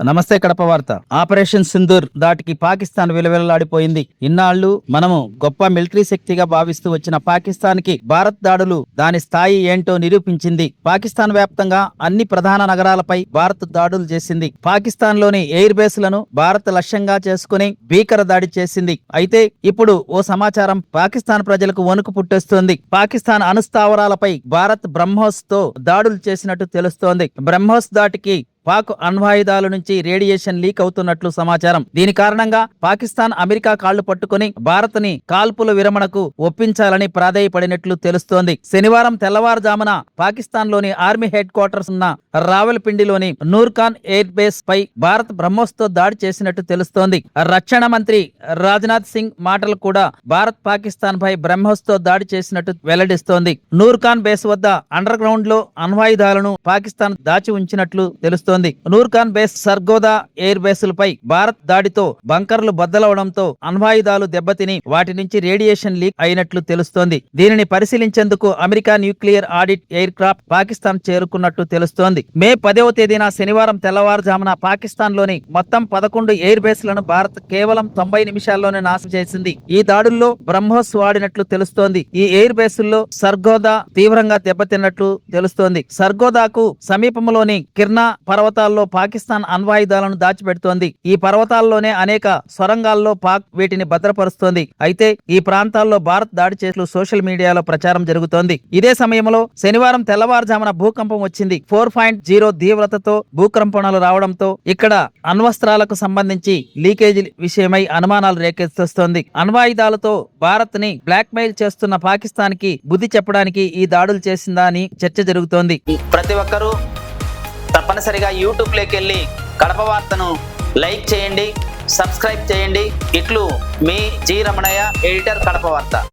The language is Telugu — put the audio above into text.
నమస్తే కడప వార్త. ఆపరేషన్ సింధూర్ దాటికి పాకిస్తాన్ విలవిలలాడిపోయింది. ఇన్నాళ్లు మనము గొప్ప మిలిటరీ శక్తిగా భావిస్తూ వచ్చిన పాకిస్తాన్ కి భారత్ దాడులు దాని స్థాయి ఏంటో నిరూపించింది. పాకిస్తాన్ వ్యాప్తంగా అన్ని ప్రధాన నగరాలపై భారత్ దాడులు చేసింది. పాకిస్తాన్ లోని ఎయిర్ బేస్లను భారత్ లక్ష్యంగా చేసుకుని భీకర దాడి చేసింది. అయితే ఇప్పుడు ఓ సమాచారం పాకిస్తాన్ ప్రజలకు వణుకు పుట్టేస్తోంది. పాకిస్తాన్ అణుస్థావరాలపై భారత్ బ్రహ్మోస్ తో దాడులు చేసినట్టు తెలుస్తోంది. బ్రహ్మోస్ దాటికి పాక్ అణ్వాయుధాల నుంచి రేడియేషన్ లీక్ అవుతున్నట్లు సమాచారం. దీని కారణంగా పాకిస్తాన్ అమెరికా కాళ్లు పట్టుకుని భారత్ ని కాల్పుల విరమణకు ఒప్పించాలని ప్రాధేయపడినట్లు తెలుస్తోంది. శనివారం తెల్లవారుజామున పాకిస్తాన్ లోని ఆర్మీ హెడ్ క్వార్టర్స్ ఉన్న రావల్పిండిలోని నూర్ఖాన్ ఎయిర్ బేస్ పై భారత్ బ్రహ్మోస్ తో దాడి చేసినట్టు తెలుస్తోంది. రక్షణ మంత్రి రాజ్నాథ్ సింగ్ మాటలు కూడా భారత్ పాకిస్తాన్ పై బ్రహ్మోస్ తో దాడి చేసినట్టు వెల్లడిస్తోంది. నూర్ఖాన్ బేస్ వద్ద అండర్ గ్రౌండ్ లో అణ్వాయుధాలను పాకిస్తాన్ దాచి ఉంచినట్లు తెలుస్తోంది. నూర్ఖాన్ బేస్, సర్గోదా ఎయిర్ బేసులపై భారత్ దాడితో బంకర్లు బద్దలవడంతో అణ్వాయుధాలు దెబ్బతిని వాటి నుంచి రేడియేషన్ లీక్ అయినట్లు తెలుస్తోంది. దీనిని పరిశీలించేందుకు America nuclear audit aircraft Pakistan చేరుకున్నట్టు తెలుస్తోంది. మే 10వ తేదీన శనివారం తెల్లవారుజామున పాకిస్తాన్ లోని మొత్తం 11 ఎయిర్ బేస్లను భారత్ కేవలం 90 నిమిషాల్లోనే నాశనం చేసింది. ఈ దాడుల్లో బ్రహ్మోస్ వాడినట్లు తెలుస్తోంది. ఈ ఎయిర్ బేసుల్లో సర్గోదా తీవ్రంగా దెబ్బతిన్నట్లు తెలుస్తోంది. సర్గోదాకు సమీపంలోని కిర్నా పర్వతాల్లో పాకిస్తాన్ అణ్వాయుధాలను దాచిపెడుతోంది. ఈ పర్వతాల్లోనే అనేక సొరంగాల్లో పాక్ వీటిని భద్రపరుస్తోంది. అయితే ఈ ప్రాంతాల్లో భారత్ దాడి చేసినట్లు సోషల్ మీడియాలో ప్రచారం జరుగుతోంది. ఇదే సమయంలో శనివారం తెల్లవారుజామున భూకంపం వచ్చింది. 4.0 తీవ్రతతో భూకంపనలు రావడంతో ఇక్కడ అణ్వస్త్రాలకు సంబంధించి లీకేజీ విషయమై అనుమానాలు రేకెత్తిస్తోంది. అణ్వాయుధాలతో భారత్ ని బ్లాక్ మెయిల్ చేస్తున్న పాకిస్తాన్ కి బుద్ధి చెప్పడానికి ఈ దాడులు చేసిందా అని చర్చ జరుగుతోంది. ప్రతి ఒక్కరూ తప్పనిసరిగా యూట్యూబ్ లోకి వెళ్ళి కడప వార్తను లైక్ చేయండి, సబ్స్క్రైబ్ చేయండి. ఇట్లు మీ జి రమణయ్య, ఎడిటర్, కడప వార్త.